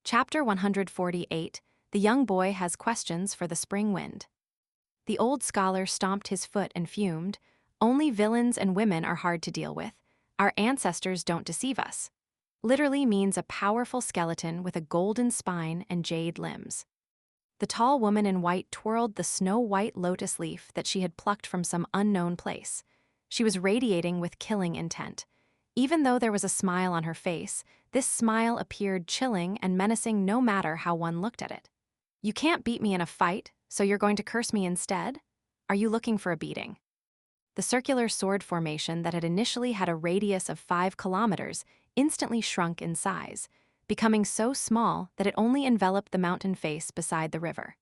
Chapter 148. The young boy has questions for the spring wind. The old scholar stomped his foot and fumed. Only villains and women are hard to deal with. Our ancestors don't deceive us. Literally means a powerful skeleton with a golden spine and jade limbs. The tall woman in white twirled the snow-white lotus leaf that she had plucked from some unknown place. She was radiating with killing intent. Even though there was a smile on her face, this smile appeared chilling and menacing no matter how one looked at it. You can't beat me in a fight, so you're going to curse me instead? Are you looking for a beating? The circular sword formation that had initially had a radius of 5 kilometers instantly shrunk in size, becoming so small that it only enveloped the mountain face beside the river.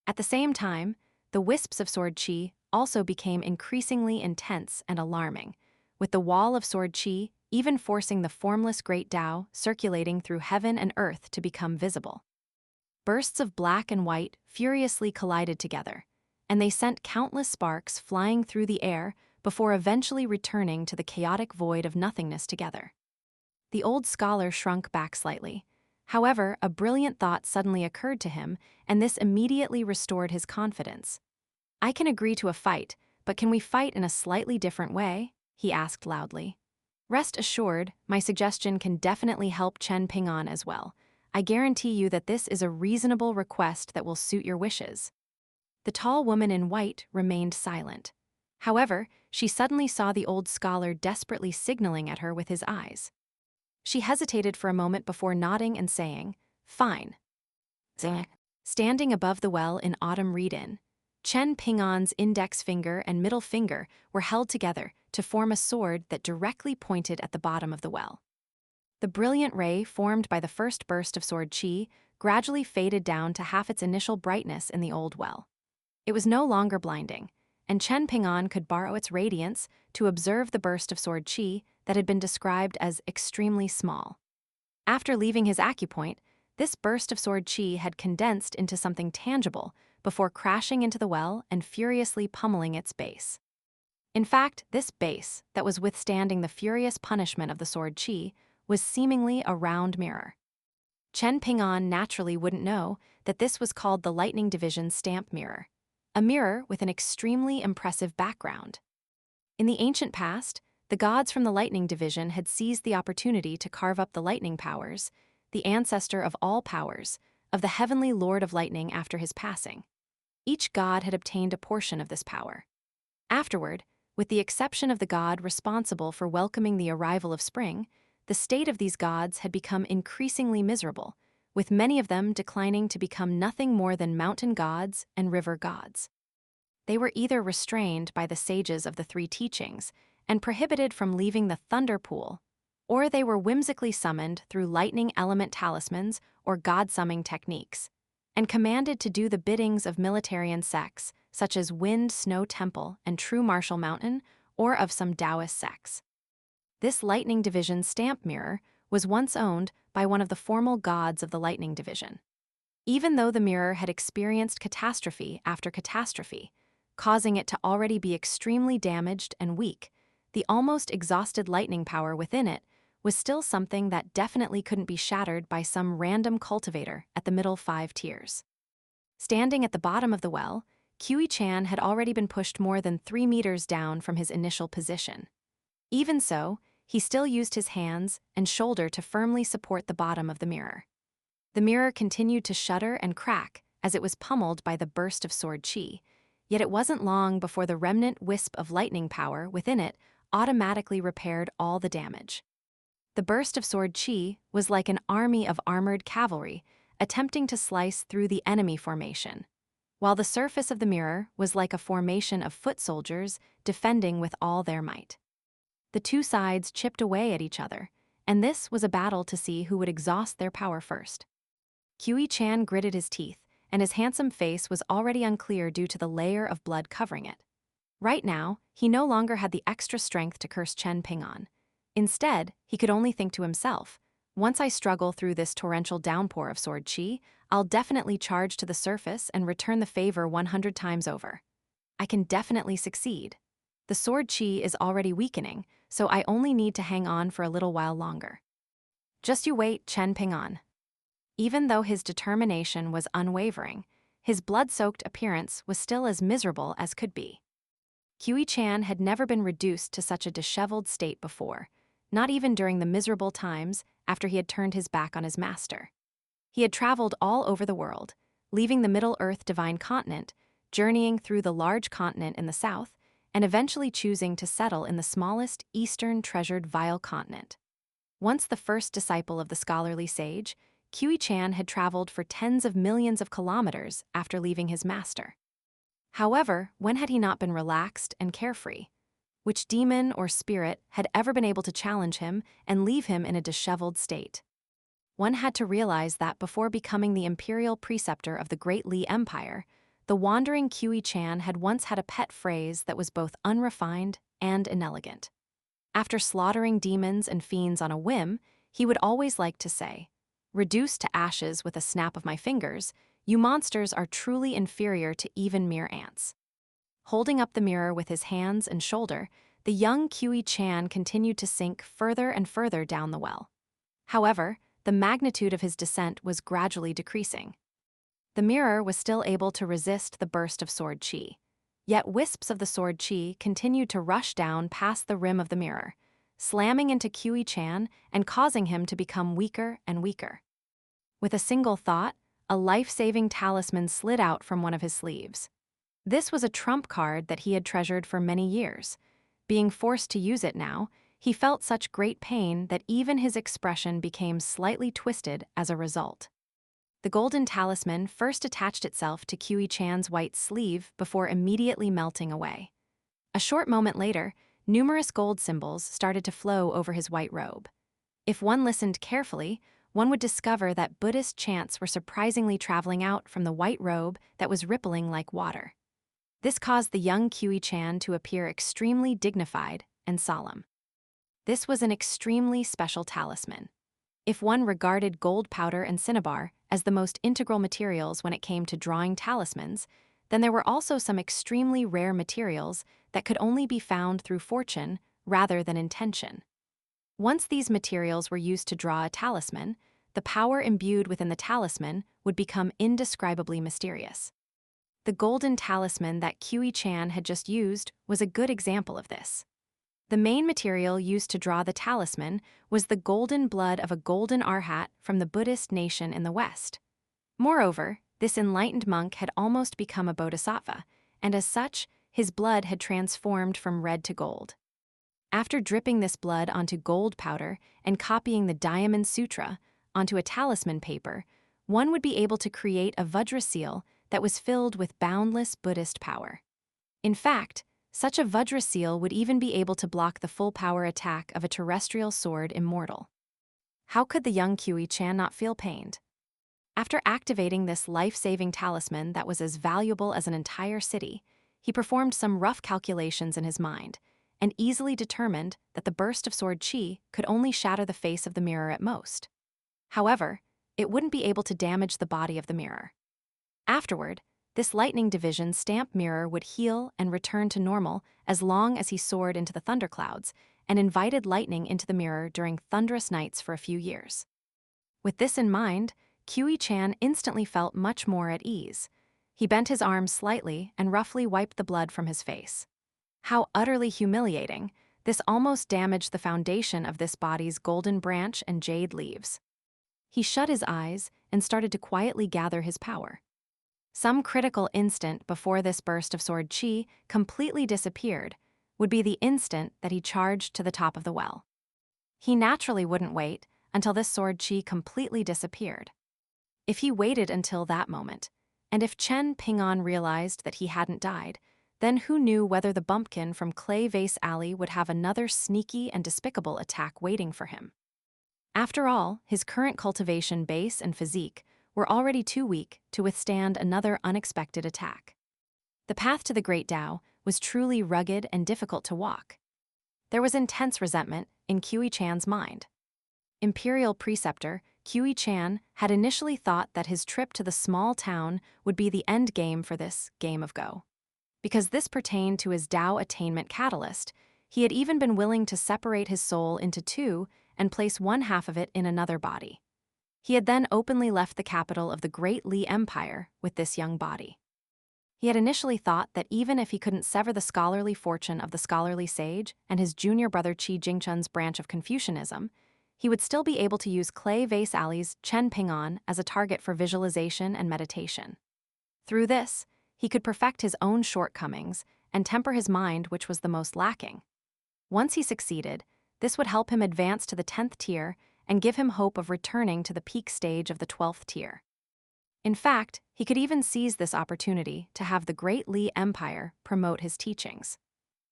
At the same time, the wisps of sword chi also became increasingly intense and alarming, with the wall of sword chi even forcing the formless great Tao circulating through heaven and earth to become visible. Bursts of black and white furiously collided together, and they sent countless sparks flying through the air before eventually returning to the chaotic void of nothingness together. The old scholar shrunk back slightly. However, a brilliant thought suddenly occurred to him, and this immediately restored his confidence. "I can agree to a fight, but can we fight in a slightly different way?" he asked loudly. "Rest assured, my suggestion can definitely help Chen Ping'an as well. I guarantee you that this is a reasonable request that will suit your wishes." The tall woman in white remained silent. However, she suddenly saw the old scholar desperately signaling at her with his eyes. She hesitated for a moment before nodding and saying, "Fine." Standing above the well in autumn read-in, Chen Ping'an's index finger and middle finger were held together to form a sword that directly pointed at the bottom of the well. The brilliant ray formed by the first burst of sword chi gradually faded down to half its initial brightness in the old well. It was no longer blinding, and Chen Ping'an could borrow its radiance to observe the burst of sword chi that had been described as extremely small. After leaving his acupoint, this burst of sword chi had condensed into something tangible before crashing into the well and furiously pummeling its base. In fact, this base, that was withstanding the furious punishment of the sword chi, was seemingly a round mirror. Chen Ping'an naturally wouldn't know that this was called the Lightning Division's stamp mirror, a mirror with an extremely impressive background. In the ancient past, the gods from the Lightning Division had seized the opportunity to carve up the lightning powers, the ancestor of all powers, of the heavenly Lord of Lightning after his passing. Each god had obtained a portion of this power. Afterward, with the exception of the god responsible for welcoming the arrival of spring, the state of these gods had become increasingly miserable, with many of them declining to become nothing more than mountain gods and river gods. They were either restrained by the sages of the three teachings and prohibited from leaving the thunder pool, or they were whimsically summoned through lightning element talismans or god-summing techniques, and commanded to do the biddings of militarian sects such as Wind Snow Temple and True Martial Mountain, or of some Taoist sects. This Lightning Division stamp mirror was once owned by one of the formal gods of the Lightning Division. Even though the mirror had experienced catastrophe after catastrophe, causing it to already be extremely damaged and weak, the almost exhausted lightning power within it was still something that definitely couldn't be shattered by some random cultivator at the middle 5 tiers. Standing at the bottom of the well, Kui Chan had already been pushed more than 3 meters down from his initial position. Even so, he still used his hands and shoulder to firmly support the bottom of the mirror. The mirror continued to shudder and crack as it was pummeled by the burst of sword chi, yet it wasn't long before the remnant wisp of lightning power within it automatically repaired all the damage. The burst of sword chi was like an army of armored cavalry attempting to slice through the enemy formation, while the surface of the mirror was like a formation of foot soldiers defending with all their might. The two sides chipped away at each other, and this was a battle to see who would exhaust their power first. Kui Chan gritted his teeth, and his handsome face was already unclear due to the layer of blood covering it. Right now, he no longer had the extra strength to curse Chen Ping'an. Instead, he could only think to himself, "Once I struggle through this torrential downpour of sword chi, I'll definitely charge to the surface and return the favor 100 times over. I can definitely succeed. The sword chi is already weakening, so I only need to hang on for a little while longer." "Just you wait, Chen Ping'an." Even though his determination was unwavering, his blood-soaked appearance was still as miserable as could be. Kiwi Chan had never been reduced to such a disheveled state before, not even during the miserable times after he had turned his back on his master. He had traveled all over the world, leaving the Middle-earth Divine Continent, journeying through the large continent in the south, and eventually choosing to settle in the smallest, eastern treasured Vile continent. Once the first disciple of the scholarly sage, Kiwi Chan had traveled for tens of millions of kilometers after leaving his master. However, when had he not been relaxed and carefree? Which demon or spirit had ever been able to challenge him and leave him in a disheveled state? One had to realize that before becoming the imperial preceptor of the Great Li Empire, the wandering Kiwi Chan had once had a pet phrase that was both unrefined and inelegant. After slaughtering demons and fiends on a whim, he would always like to say, "Reduced to ashes with a snap of my fingers, you monsters are truly inferior to even mere ants." Holding up the mirror with his hands and shoulder, the young Kiwi Chan continued to sink further and further down the well. However, the magnitude of his descent was gradually decreasing. The mirror was still able to resist the burst of sword chi. Yet wisps of the sword chi continued to rush down past the rim of the mirror, slamming into Kiwi Chan and causing him to become weaker and weaker. With a single thought, a life-saving talisman slid out from one of his sleeves. This was a trump card that he had treasured for many years. Being forced to use it now, he felt such great pain that even his expression became slightly twisted as a result. The golden talisman first attached itself to Kiwi Chan's white sleeve before immediately melting away. A short moment later, numerous gold symbols started to flow over his white robe. If one listened carefully, one would discover that Buddhist chants were surprisingly traveling out from the white robe that was rippling like water. This caused the young Kiwi Chan to appear extremely dignified and solemn. This was an extremely special talisman. If one regarded gold powder and cinnabar as the most integral materials when it came to drawing talismans, then there were also some extremely rare materials that could only be found through fortune rather than intention. Once these materials were used to draw a talisman, the power imbued within the talisman would become indescribably mysterious. The golden talisman that Kiwi Chan had just used was a good example of this. The main material used to draw the talisman was the golden blood of a golden arhat from the Buddhist nation in the West. Moreover, this enlightened monk had almost become a bodhisattva, and as such, his blood had transformed from red to gold. After dripping this blood onto gold powder and copying the Diamond Sutra onto a talisman paper, one would be able to create a Vajra seal that was filled with boundless Buddhist power. In fact, such a Vajra seal would even be able to block the full power attack of a terrestrial sword immortal. How could the young Kiwi Chan not feel pained? After activating this life-saving talisman that was as valuable as an entire city, he performed some rough calculations in his mind and easily determined that the burst of sword chi could only shatter the face of the mirror at most. However, it wouldn't be able to damage the body of the mirror. Afterward, this lightning division stamp mirror would heal and return to normal as long as he soared into the thunderclouds and invited lightning into the mirror during thunderous nights for a few years. With this in mind, Kiwi Chan instantly felt much more at ease. He bent his arms slightly and roughly wiped the blood from his face. How utterly humiliating! This almost damaged the foundation of this body's golden branch and jade leaves. He shut his eyes and started to quietly gather his power. Some critical instant before this burst of sword chi completely disappeared would be the instant that he charged to the top of the well. He naturally wouldn't wait until this sword chi completely disappeared. If he waited until that moment, and if Chen Ping'an realized that he hadn't died, then who knew whether the bumpkin from Clay Vase Alley would have another sneaky and despicable attack waiting for him. After all, his current cultivation base and physique were already too weak to withstand another unexpected attack. The path to the Great Tao was truly rugged and difficult to walk. There was intense resentment in Kiwi Chan's mind. Imperial preceptor Kiwi Chan had initially thought that his trip to the small town would be the end game for this game of Go. Because this pertained to his Tao attainment catalyst, he had even been willing to separate his soul into two and place one half of it in another body. He had then openly left the capital of the Great Li Empire with this young body. He had initially thought that even if he couldn't sever the scholarly fortune of the scholarly sage and his junior brother Qi Jingchun's branch of Confucianism, he would still be able to use Clay Vase Ali's Chen Ping'an as a target for visualization and meditation. Through this, he could perfect his own shortcomings and temper his mind, which was the most lacking. Once he succeeded, this would help him advance to the 10th tier and give him hope of returning to the peak stage of the 12th tier. In fact, he could even seize this opportunity to have the Great Li Empire promote his teachings.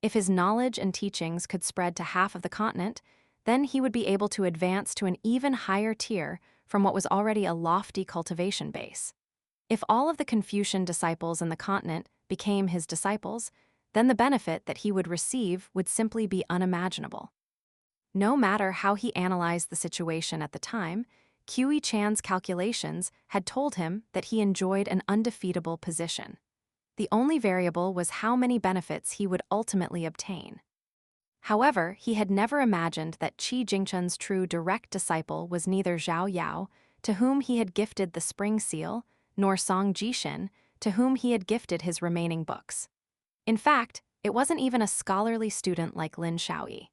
If his knowledge and teachings could spread to half of the continent, then he would be able to advance to an even higher tier from what was already a lofty cultivation base. If all of the Confucian disciples in the continent became his disciples, then the benefit that he would receive would simply be unimaginable. No matter how he analyzed the situation at the time, Qiu Chan's calculations had told him that he enjoyed an undefeatable position. The only variable was how many benefits he would ultimately obtain. However, he had never imagined that Qi Jingchun's true direct disciple was neither Zhao Yao, to whom he had gifted the Spring Seal, nor Song Jishin, to whom he had gifted his remaining books. In fact, it wasn't even a scholarly student like Lin Shaoyi.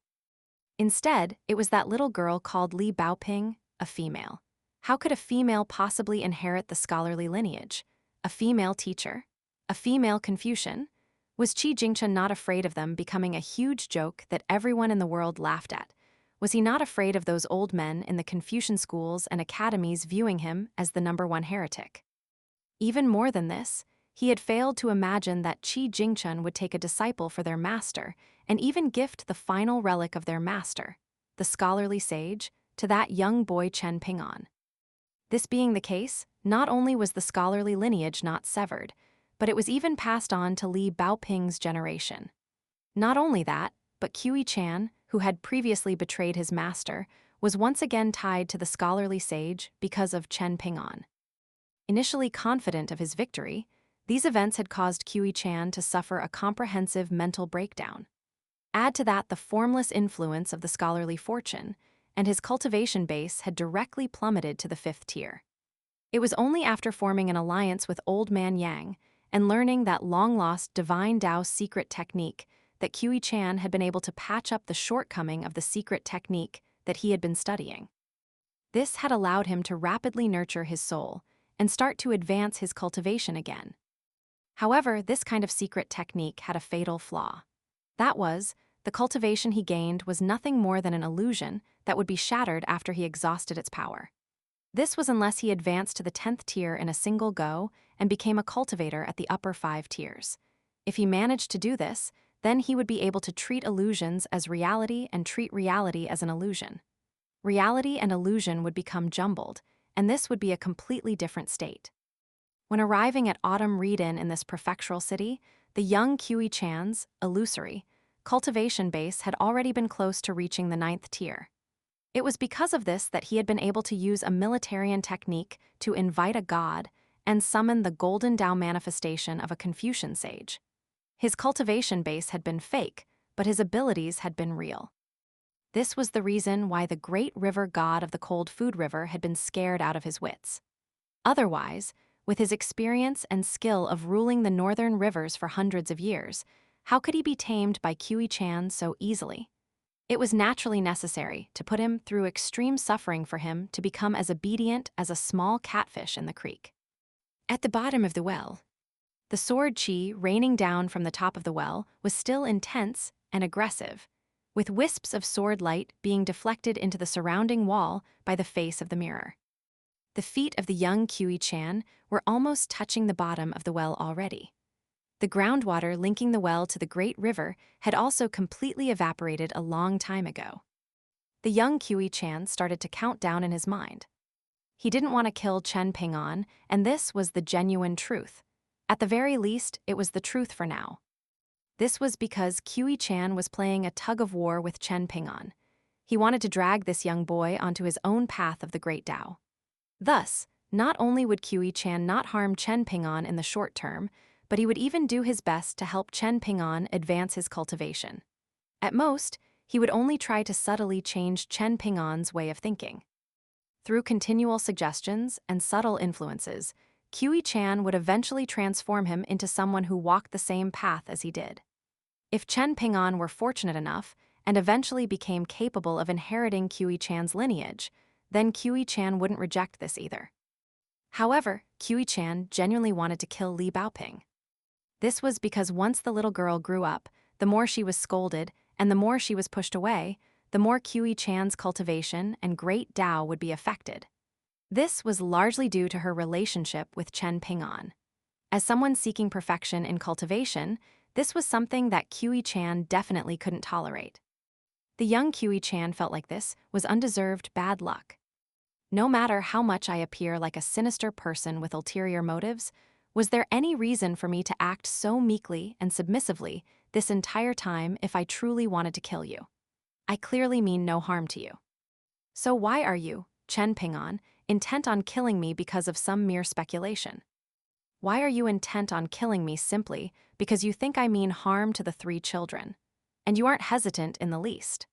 Instead, it was that little girl called Li Baoping, a female. How could a female possibly inherit the scholarly lineage? A female teacher? A female Confucian? Was Qi Jingchun not afraid of them becoming a huge joke that everyone in the world laughed at? Was he not afraid of those old men in the Confucian schools and academies viewing him as the #1 heretic? Even more than this, he had failed to imagine that Qi Jingchun would take a disciple for their master and even gift the final relic of their master, the scholarly sage, to that young boy Chen Ping'an. This being the case, not only was the scholarly lineage not severed, but it was even passed on to Li Baoping's generation. Not only that, but Qiu Chan, who had previously betrayed his master, was once again tied to the scholarly sage because of Chen Ping'an. Initially confident of his victory, these events had caused Qiu Chan to suffer a comprehensive mental breakdown. Add to that the formless influence of the scholarly fortune, and his cultivation base had directly plummeted to the 5th tier. It was only after forming an alliance with Old Man Yang and learning that long-lost Divine Tao secret technique that Qiu Chan had been able to patch up the shortcoming of the secret technique that he had been studying. This had allowed him to rapidly nurture his soul and start to advance his cultivation again. However, this kind of secret technique had a fatal flaw. That was, the cultivation he gained was nothing more than an illusion that would be shattered after he exhausted its power. This was unless he advanced to the 10th tier in a single go and became a cultivator at the upper 5 tiers. If he managed to do this, then he would be able to treat illusions as reality and treat reality as an illusion. Reality and illusion would become jumbled, and this would be a completely different state. When arriving at Autumn Read-In in this prefectural city, the young Qiu Chan's, illusory, cultivation base had already been close to reaching the 9th tier. It was because of this that he had been able to use a militarian technique to invite a god and summon the golden Tao manifestation of a Confucian sage. His cultivation base had been fake, but his abilities had been real. This was the reason why the great river god of the cold food river had been scared out of his wits. Otherwise, with his experience and skill of ruling the northern rivers for hundreds of years, how could he be tamed by Qiu Chan so easily? It was naturally necessary to put him through extreme suffering for him to become as obedient as a small catfish in the creek. At the bottom of the well, the sword chi raining down from the top of the well was still intense and aggressive, with wisps of sword light being deflected into the surrounding wall by the face of the mirror. The feet of the young Qiu Chan were almost touching the bottom of the well already. The groundwater linking the well to the great river had also completely evaporated a long time ago. The young Qiu Chan started to count down in his mind. He didn't want to kill Chen Ping'an, and this was the genuine truth. At the very least, it was the truth for now. This was because Qiu Chan was playing a tug-of-war with Chen Ping'an. He wanted to drag this young boy onto his own path of the great Tao. Thus, not only would Qiu Chan not harm Chen Ping'an in the short term, but he would even do his best to help Chen Ping'an advance his cultivation. At most, he would only try to subtly change Chen Ping'an's way of thinking. Through continual suggestions and subtle influences, Kiwi Chan would eventually transform him into someone who walked the same path as he did. If Chen Ping'an were fortunate enough and eventually became capable of inheriting Kiwi Chan's lineage, then Kiwi Chan wouldn't reject this either. However, Kiwi Chan genuinely wanted to kill Li Baoping. This was because once the little girl grew up, the more she was scolded and the more she was pushed away, the more Kiwi Chan's cultivation and great Tao would be affected. This was largely due to her relationship with Chen Ping'an. As someone seeking perfection in cultivation, this was something that Kiwi Chan definitely couldn't tolerate. The young Kiwi Chan felt like this was undeserved bad luck. No matter how much I appear like a sinister person with ulterior motives, was there any reason for me to act so meekly and submissively this entire time if I truly wanted to kill you? I clearly mean no harm to you. So why are you, Chen Ping'an, intent on killing me because of some mere speculation? Why are you intent on killing me simply because you think I mean harm to the 3 children? And you aren't hesitant in the least.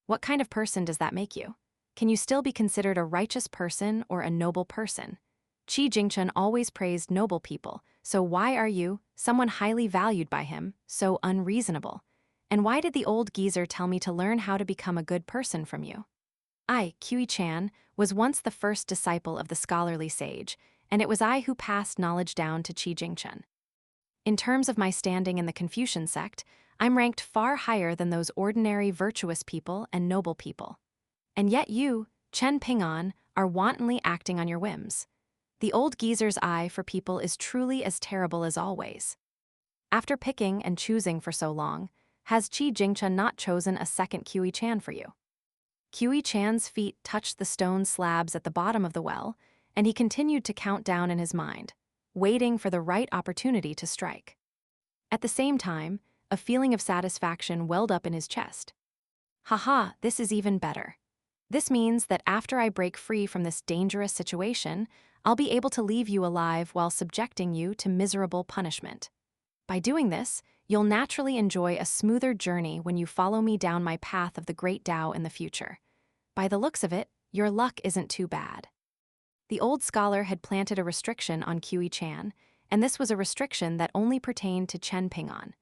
What kind of person does that make you? Can you still be considered a righteous person or a noble person? Qi Jingchen always praised noble people, so why are you, someone highly valued by him, so unreasonable? And why did the old geezer tell me to learn how to become a good person from you? I, Kiwi Chan, was once the first disciple of the scholarly sage, and it was I who passed knowledge down to Qi Jingchen. In terms of my standing in the Confucian sect, I'm ranked far higher than those ordinary virtuous people and noble people. And yet you, Chen Ping'an, are wantonly acting on your whims. The old geezer's eye for people is truly as terrible as always. After picking and choosing for so long, has Qi Jingchen not chosen a second Kiwi Chan for you? Kiwi Chan's feet touched the stone slabs at the bottom of the well, and he continued to count down in his mind, waiting for the right opportunity to strike. At the same time, a feeling of satisfaction welled up in his chest. Haha, this is even better. This means that after I break free from this dangerous situation, I'll be able to leave you alive while subjecting you to miserable punishment. By doing this, you'll naturally enjoy a smoother journey when you follow me down my path of the great Tao in the future. By the looks of it, your luck isn't too bad. The old scholar had planted a restriction on Kiwi Chan, and this was a restriction that only pertained to Chen Ping'an.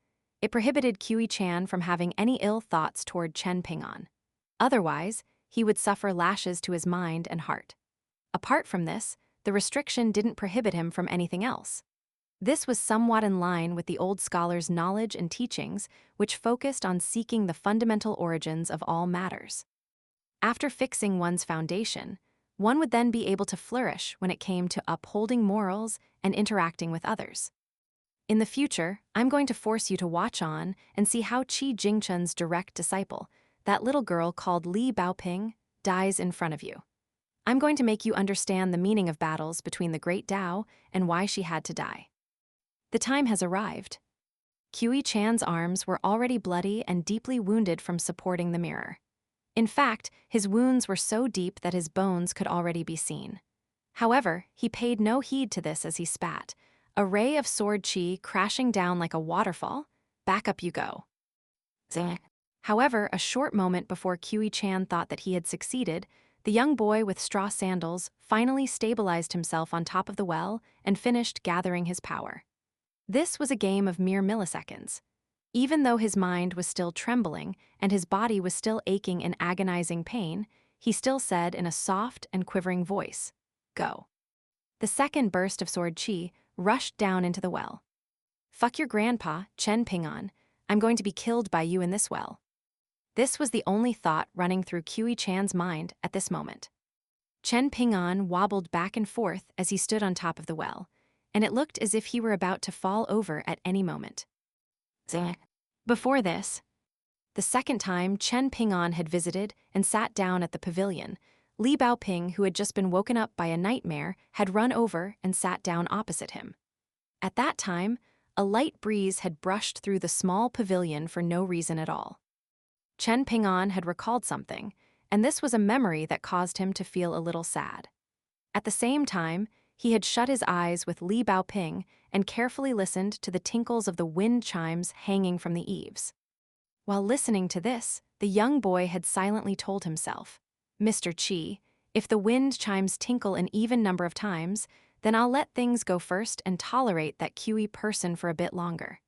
It prohibited Kiwi Chan from having any ill thoughts toward Chen Ping'an. Otherwise, he would suffer lashes to his mind and heart. Apart from this, the restriction didn't prohibit him from anything else. This was somewhat in line with the old scholar's knowledge and teachings, which focused on seeking the fundamental origins of all matters. After fixing one's foundation, one would then be able to flourish when it came to upholding morals and interacting with others. In the future, I'm going to force you to watch on and see how Qi Jingchen's direct disciple, that little girl called Li Baoping, dies in front of you. I'm going to make you understand the meaning of battles between the great Tao and why she had to die. The time has arrived. Kiwi Chan's arms were already bloody and deeply wounded from supporting the mirror. In fact, his wounds were so deep that his bones could already be seen. However, he paid no heed to this as he spat, a ray of sword chi crashing down like a waterfall. Back up you go. Zing. However, a short moment before Kiwi Chan thought that he had succeeded, the young boy with straw sandals finally stabilized himself on top of the well and finished gathering his power. This was a game of mere milliseconds. Even though his mind was still trembling and his body was still aching in agonizing pain, he still said in a soft and quivering voice, "Go." The second burst of sword chi rushed down into the well. "Fuck your grandpa, Chen Ping'an. I'm going to be killed by you in this well." This was the only thought running through Kiwi Chan's mind at this moment. Chen Ping'an wobbled back and forth as he stood on top of the well, and it looked as if he were about to fall over at any moment. Zing. Before this, the second time Chen Ping'an had visited and sat down at the pavilion, Li Baoping, who had just been woken up by a nightmare, had run over and sat down opposite him. At that time, a light breeze had brushed through the small pavilion for no reason at all. Chen Ping'an had recalled something, and this was a memory that caused him to feel a little sad. At the same time, he had shut his eyes with Li Baoping and carefully listened to the tinkles of the wind chimes hanging from the eaves. While listening to this, the young boy had silently told himself, "Mr. Qi, If the wind chimes tinkle an even number of times, then I'll let things go first and tolerate that QE person for a bit longer.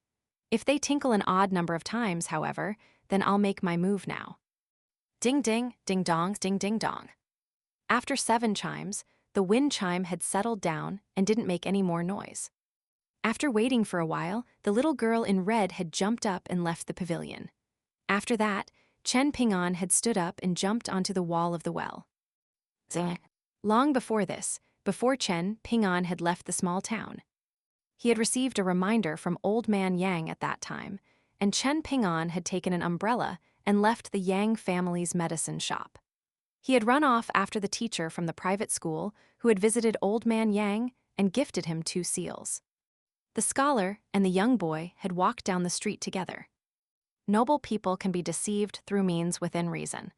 If they tinkle an odd number of times, however, then I'll make my move now. Ding ding, ding dong, ding ding dong. After 7 chimes, the wind chime had settled down and didn't make any more noise. After waiting for a while, the little girl in red had jumped up and left the pavilion. After that, Chen Ping'an had stood up and jumped onto the wall of the well. Zing. Long before this, before Chen Ping'an had left the small town, he had received a reminder from Old Man Yang at that time, and Chen Ping'an had taken an umbrella and left the Yang family's medicine shop. He had run off after the teacher from the private school who had visited Old Man Yang and gifted him 2 seals. The scholar and the young boy had walked down the street together. Noble people can be deceived through means within reason.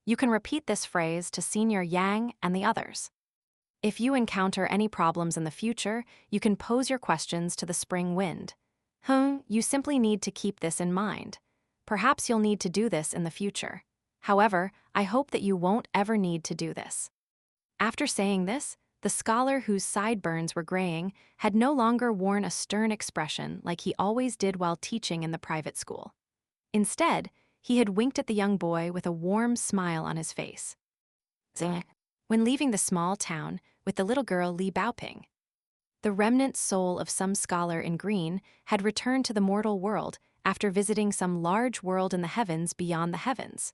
You can repeat this phrase to Senior Yang and the others. If you encounter any problems in the future, you can pose your questions to the spring wind. You simply need to keep this in mind. Perhaps you'll need to do this in the future. However, I hope that you won't ever need to do this. After saying this, the scholar whose sideburns were graying had no longer worn a stern expression like he always did while teaching in the private school. Instead, he had winked at the young boy with a warm smile on his face. Zing. When leaving the small town with the little girl Li Baoping, the remnant soul of some scholar in green had returned to the mortal world after visiting some large world in the heavens beyond the heavens.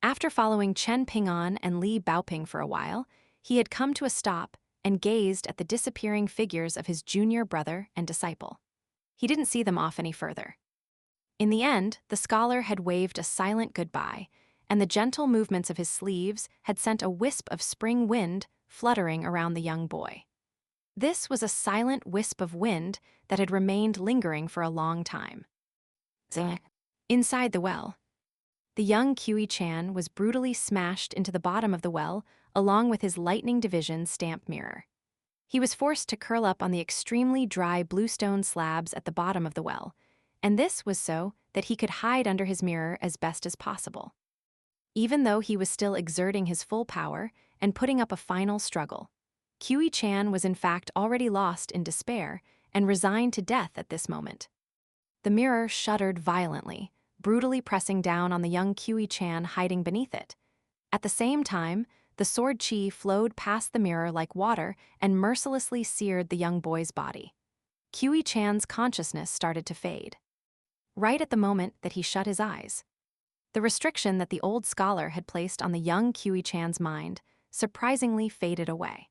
After following Chen Ping'an and Li Baoping for a while, he had come to a stop and gazed at the disappearing figures of his junior brother and disciple. He didn't see them off any further. In the end, the scholar had waved a silent goodbye, and the gentle movements of his sleeves had sent a wisp of spring wind fluttering around the young boy. This was a silent wisp of wind that had remained lingering for a long time. Zing. Inside the well, the young QE Chan was brutally smashed into the bottom of the well along with his Lightning Division stamp mirror. He was forced to curl up on the extremely dry bluestone slabs at the bottom of the well, and this was so that he could hide under his mirror as best as possible. Even though he was still exerting his full power and putting up a final struggle, QE Chan was in fact already lost in despair and resigned to death at this moment. The mirror shuddered violently, brutally pressing down on the young QE Chan hiding beneath it. At the same time, the sword chi flowed past the mirror like water and mercilessly seared the young boy's body. QE Chan's consciousness started to fade. Right at the moment that he shut his eyes, the restriction that the old scholar had placed on the young QE Chan's mind surprisingly faded away.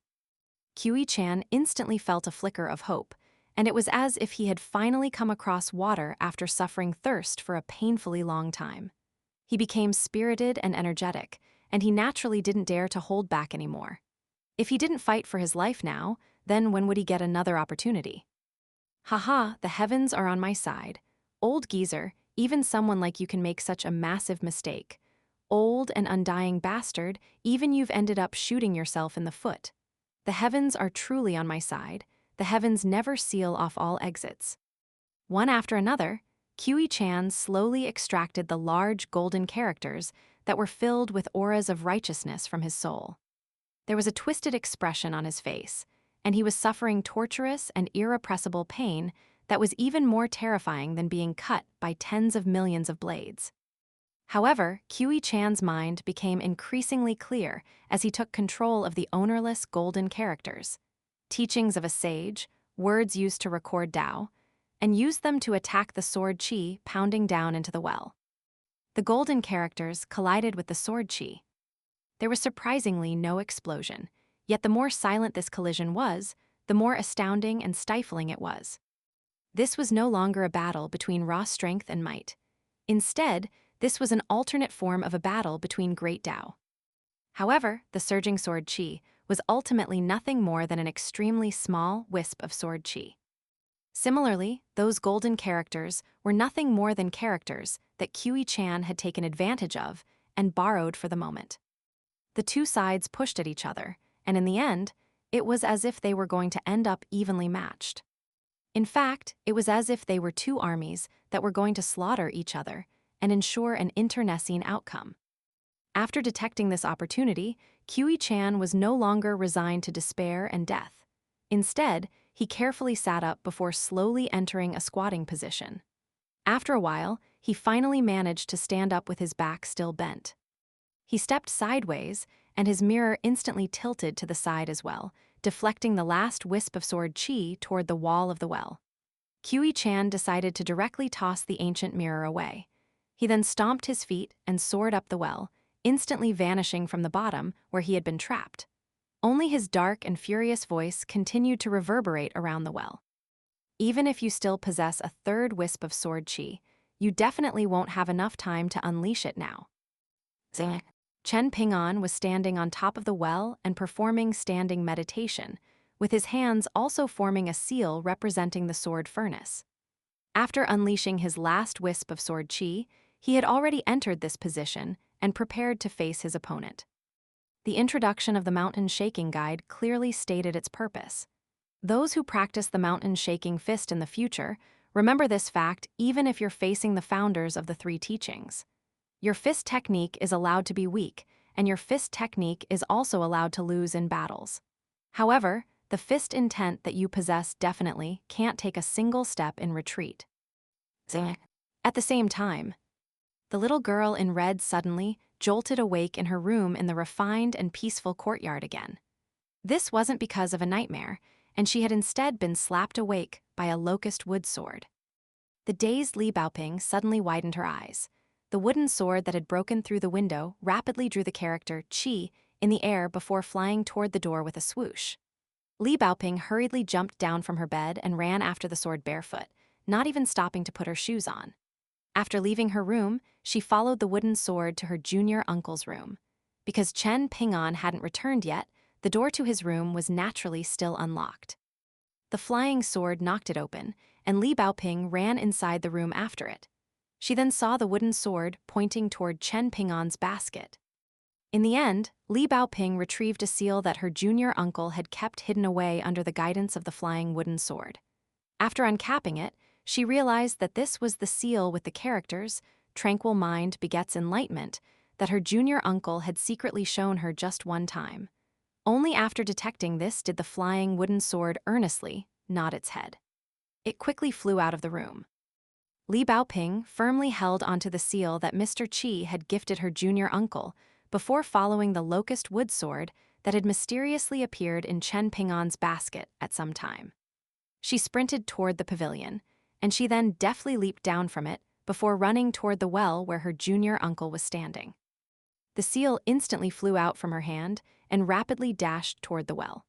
QE Chan instantly felt a flicker of hope, and it was as if he had finally come across water after suffering thirst for a painfully long time. He became spirited and energetic, and he naturally didn't dare to hold back anymore. If he didn't fight for his life now, then when would he get another opportunity? Haha, the heavens are on my side. Old geezer, even someone like you can make such a massive mistake. Old and undying bastard, even you've ended up shooting yourself in the foot. The heavens are truly on my side. The heavens never seal off all exits. One after another, QE Chan slowly extracted the large golden characters that were filled with auras of righteousness from his soul. There was a twisted expression on his face, and he was suffering torturous and irrepressible pain that was even more terrifying than being cut by tens of millions of blades. However, QE Chan's mind became increasingly clear as he took control of the ownerless golden characters, teachings of a sage, words used to record Tao, and used them to attack the sword chi pounding down into the well. The golden characters collided with the sword chi. There was surprisingly no explosion, yet the more silent this collision was, the more astounding and stifling it was. This was no longer a battle between raw strength and might. Instead, this was an alternate form of a battle between great Tao. However, the surging sword chi was ultimately nothing more than an extremely small wisp of sword chi. Similarly, those golden characters were nothing more than characters that QE Chan had taken advantage of and borrowed for the moment. The two sides pushed at each other, and in the end, it was as if they were going to end up evenly matched. In fact, it was as if they were two armies that were going to slaughter each other and ensure an internecine outcome. After detecting this opportunity, Qi Chan was no longer resigned to despair and death. Instead, he carefully sat up before slowly entering a squatting position. After a while, he finally managed to stand up with his back still bent. He stepped sideways, and his mirror instantly tilted to the side as well, deflecting the last wisp of sword chi toward the wall of the well. Qi Chan decided to directly toss the ancient mirror away. He then stomped his feet and soared up the well, instantly vanishing from the bottom where he had been trapped. Only his dark and furious voice continued to reverberate around the well. Even if you still possess a third wisp of sword chi, you definitely won't have enough time to unleash it now. Zing. Chen Ping'an was standing on top of the well and performing standing meditation, with his hands also forming a seal representing the sword furnace. After unleashing his last wisp of sword chi, he had already entered this position and prepared to face his opponent. The introduction of the Mountain Shaking Guide clearly stated its purpose. Those who practice the mountain shaking fist in the future, remember this fact even if you're facing the founders of the three teachings. Your fist technique is allowed to be weak, and your fist technique is also allowed to lose in battles. However, the fist intent that you possess definitely can't take a single step in retreat. Zing. At the same time, the little girl in red suddenly jolted awake in her room in the refined and peaceful courtyard again. This wasn't because of a nightmare, and she had instead been slapped awake by a locust wood sword. The dazed Li Baoping suddenly widened her eyes. The wooden sword that had broken through the window rapidly drew the character Qi in the air before flying toward the door with a swoosh. Li Baoping hurriedly jumped down from her bed and ran after the sword barefoot, not even stopping to put her shoes on. After leaving her room, she followed the wooden sword to her junior uncle's room. Because Chen Ping'an hadn't returned yet, the door to his room was naturally still unlocked. The flying sword knocked it open, and Li Baoping ran inside the room after it. She then saw the wooden sword pointing toward Chen Ping'an's basket. In the end, Li Baoping retrieved a seal that her junior uncle had kept hidden away under the guidance of the flying wooden sword. After uncapping it, she realized that this was the seal with the characters, "Tranquil mind begets enlightenment," that her junior uncle had secretly shown her just one time. Only after detecting this did the flying wooden sword earnestly nod its head. It quickly flew out of the room. Li Baoping firmly held onto the seal that Mr. Qi had gifted her junior uncle before following the locust wood sword that had mysteriously appeared in Chen Ping'an's basket at some time. She sprinted toward the pavilion, and she then deftly leaped down from it before running toward the well where her junior uncle was standing. The seal instantly flew out from her hand and rapidly dashed toward the well.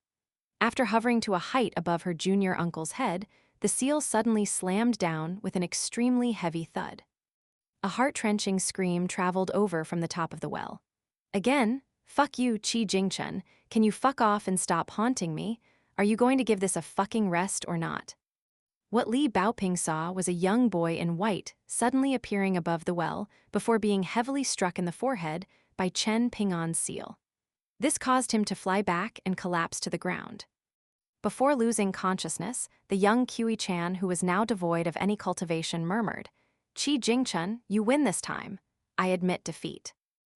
After hovering to a height above her junior uncle's head, the seal suddenly slammed down with an extremely heavy thud. A heart-wrenching scream traveled over from the top of the well. Again, "Fuck you, Qi Jingchen, can you fuck off and stop haunting me? Are you going to give this a fucking rest or not?" What Li Baoping saw was a young boy in white suddenly appearing above the well before being heavily struck in the forehead by Chen Ping'an's seal. This caused him to fly back and collapse to the ground. Before losing consciousness, the young Qi Chan, who was now devoid of any cultivation, murmured, "Qi Jingchen, you win this time. I admit defeat."